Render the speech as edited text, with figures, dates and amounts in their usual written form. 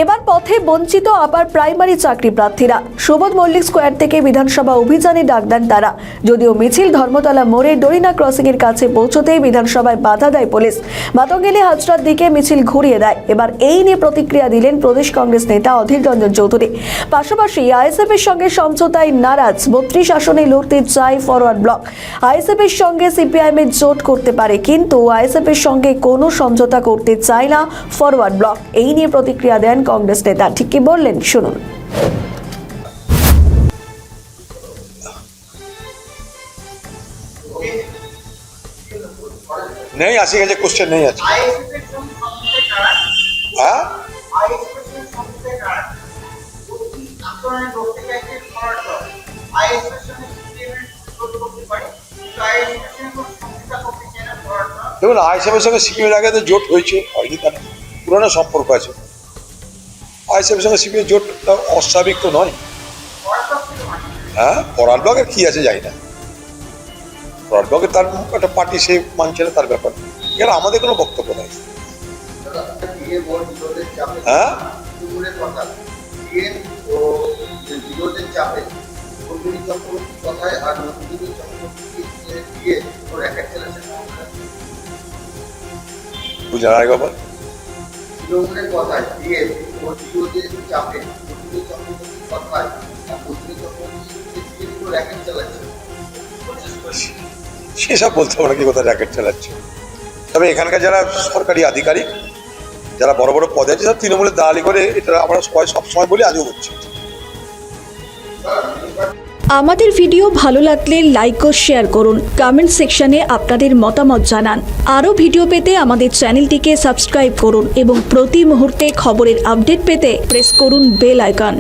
এবার পথে বঞ্চিত আবার প্রাইমারি চাকরি প্রার্থীরা। সুবোধ মল্লিক স্কোয়ার থেকে বিধানসভা অভিযানে ডাক দেন তারা। যদিও মিছিল ধর্মতলা মোড়ে ডরিনা ক্রসিং এর কাছে পৌঁছতেই বিধানসভায় বাধা দেয় পুলিশ। মাতঙ্গিনী হাজরার দিকে মিছিল ঘুরিয়ে দেয়। এবার এই নিয়ে প্রতিক্রিয়া দিলেন প্রদেশ কংগ্রেস নেতা অধীর রঞ্জন চৌধুরী। পাশাপাশি আইএসএফ এর সঙ্গে সমঝোতায় নারাজ, 32 আসনে লড়তে চায় ফরওয়ার্ড ব্লক। আইএসএফ এর সঙ্গে সিপিআইএম এর জোট করতে পারে, কিন্তু আইএসএফ এর সঙ্গে কোনো সমঝোতা করতে চায় না ফরওয়ার্ড ব্লক। এই নিয়ে প্রতিক্রিয়া দেন কংগ্রেস নেতা। ঠিক কি বললেন শুনুন। नहीं आसी गए क्वेश्चन नहीं আছে হ্যাঁ দেখুন আইএসএফের সঙ্গে সিপিএমের আগে তো জোট হয়েছে, হয়নি কেন? পুরনো সম্পর্ক আছে। আইএসএফের সঙ্গে সিপিএমের জোটটা অস্বাভাবিক তো নয়। হ্যাঁ, ফরওয়ার্ড ব্লকের কি আছে জানি না। ফরওয়ার্ড ব্লকের তার একটা পার্টি, সে মানছে না, তার ব্যাপার। এখানে আমাদের কোনো বক্তব্য নেই। হ্যাঁ, বুঝলেন আগে বাবা? সেসব বলতে পারবো না কি কোথায় র্যাকেট চালাচ্ছে। তবে এখানকার যারা সরকারি আধিকারিক, যারা বড় বড় পদে আছে, সব তৃণমূলের দালালি করে। এটা আমরা সবসময় বলি, আজও বলছি। আমাদের ভিডিও ভালো লাগলে লাইক ও শেয়ার করুন। কমেন্ট সেকশনে আপনাদের মতামত জানান। আরও ভিডিও পেতে আমাদের চ্যানেলটিকে সাবস্ক্রাইব করুন এবং প্রতি মুহূর্তে খবরের আপডেট পেতে প্রেস করুন বেল আইকন।